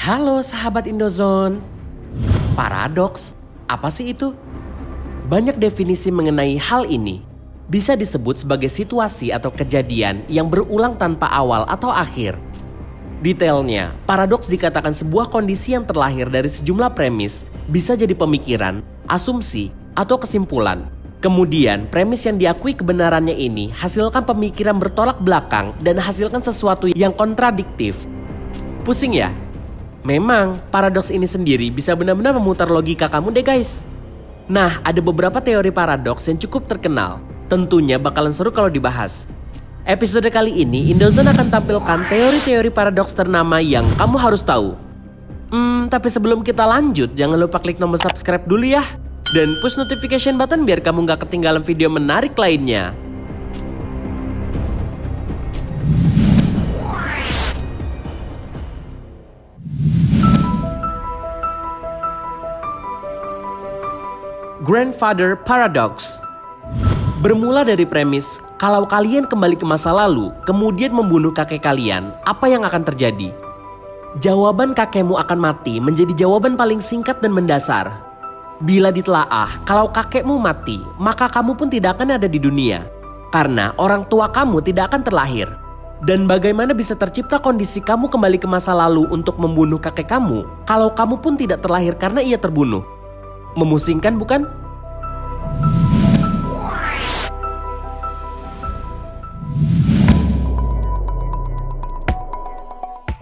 Halo sahabat Indozone. Paradoks, apa sih itu? Banyak definisi mengenai hal ini. Bisa disebut sebagai situasi atau kejadian yang berulang tanpa awal atau akhir. Detailnya, paradoks dikatakan sebuah kondisi yang terlahir dari sejumlah premis, bisa jadi pemikiran, asumsi, atau kesimpulan. Kemudian, premis yang diakui kebenarannya ini hasilkan pemikiran bertolak belakang dan hasilkan sesuatu yang kontradiktif. Pusing ya? Memang, paradoks ini sendiri bisa benar-benar memutar logika kamu deh guys. Nah, ada beberapa teori paradoks yang cukup terkenal. Tentunya bakalan seru kalau dibahas. Episode kali ini, Indozone akan tampilkan teori-teori paradoks ternama yang kamu harus tahu. Tapi sebelum kita lanjut, jangan lupa klik tombol subscribe dulu ya. Dan push notification button biar kamu gak ketinggalan video menarik lainnya. Grandfather Paradox. Bermula dari premis, kalau kalian kembali ke masa lalu, kemudian membunuh kakek kalian, apa yang akan terjadi? Jawaban kakekmu akan mati menjadi jawaban paling singkat dan mendasar. Bila ditelaah, kalau kakekmu mati, maka kamu pun tidak akan ada di dunia. Karena orang tua kamu tidak akan terlahir. Dan bagaimana bisa tercipta kondisi kamu kembali ke masa lalu untuk membunuh kakek kamu, kalau kamu pun tidak terlahir karena ia terbunuh? Memusingkan bukan?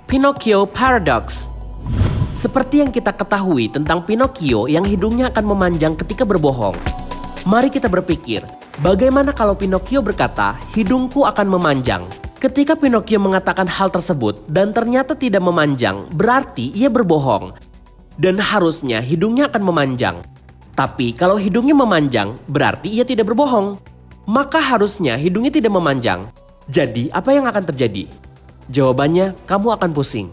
Pinocchio Paradox. Seperti yang kita ketahui tentang Pinocchio yang hidungnya akan memanjang ketika berbohong. Mari kita berpikir, bagaimana kalau Pinocchio berkata, hidungku akan memanjang. Ketika Pinocchio mengatakan hal tersebut dan ternyata tidak memanjang, berarti ia berbohong. Dan harusnya hidungnya akan memanjang. Tapi kalau hidungnya memanjang, berarti ia tidak berbohong. Maka harusnya hidungnya tidak memanjang. Jadi apa yang akan terjadi? Jawabannya, kamu akan pusing.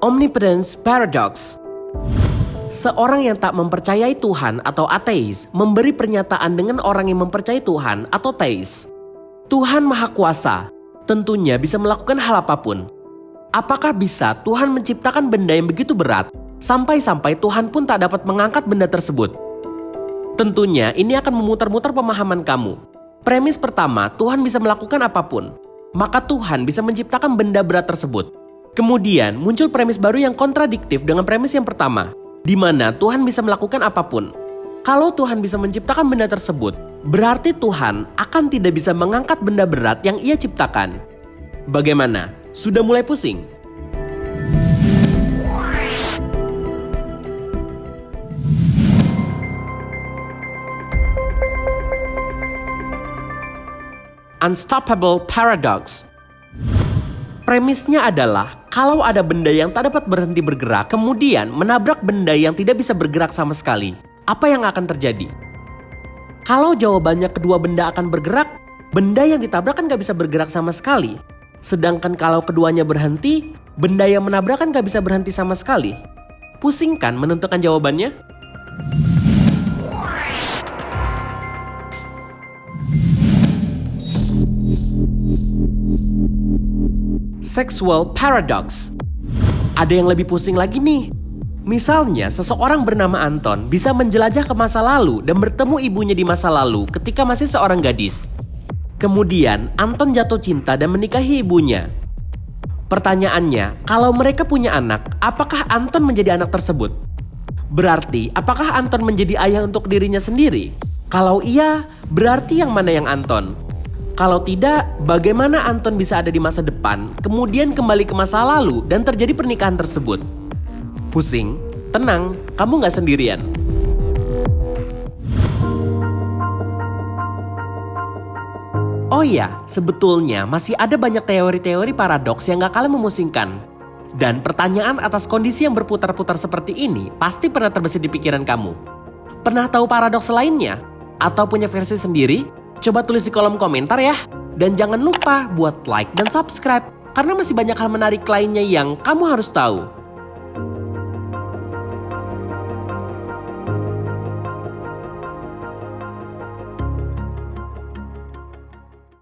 Omnipotence Paradox. Seorang yang tak mempercayai Tuhan atau ateis memberi pernyataan dengan orang yang mempercayai Tuhan atau teis. Tuhan Maha Kuasa, tentunya bisa melakukan hal apapun. Apakah bisa Tuhan menciptakan benda yang begitu berat, sampai-sampai Tuhan pun tak dapat mengangkat benda tersebut? Tentunya ini akan memutar-mutar pemahaman kamu. Premis pertama, Tuhan bisa melakukan apapun. Maka Tuhan bisa menciptakan benda berat tersebut. Kemudian muncul premis baru yang kontradiktif dengan premis yang pertama, di mana Tuhan bisa melakukan apapun. Kalau Tuhan bisa menciptakan benda tersebut, berarti Tuhan akan tidak bisa mengangkat benda berat yang ia ciptakan. Bagaimana? Sudah mulai pusing? Unstoppable Paradox. Premisnya adalah kalau ada benda yang tak dapat berhenti bergerak kemudian menabrak benda yang tidak bisa bergerak sama sekali, apa yang akan terjadi? Kalau jawabannya kedua benda akan bergerak, benda yang ditabrak kan gak bisa bergerak sama sekali. Sedangkan kalau keduanya berhenti, benda yang menabrak kan gak bisa berhenti sama sekali. Pusing kan menentukan jawabannya? Sexual Paradox. Ada yang lebih pusing lagi nih. Misalnya, seseorang bernama Anton bisa menjelajah ke masa lalu dan bertemu ibunya di masa lalu ketika masih seorang gadis. Kemudian, Anton jatuh cinta dan menikahi ibunya. Pertanyaannya, kalau mereka punya anak, apakah Anton menjadi anak tersebut? Berarti, apakah Anton menjadi ayah untuk dirinya sendiri? Kalau iya, berarti yang mana yang Anton? Kalau tidak, bagaimana Anton bisa ada di masa depan, kemudian kembali ke masa lalu dan terjadi pernikahan tersebut? Pusing? Tenang, kamu gak sendirian. Oh iya, sebetulnya masih ada banyak teori-teori paradoks yang gak kalah memusingkan. Dan pertanyaan atas kondisi yang berputar-putar seperti ini pasti pernah terbesit di pikiran kamu. Pernah tahu paradoks lainnya? Atau punya versi sendiri? Coba tulis di kolom komentar ya. Dan jangan lupa buat like dan subscribe, karena masih banyak hal menarik lainnya yang kamu harus tahu.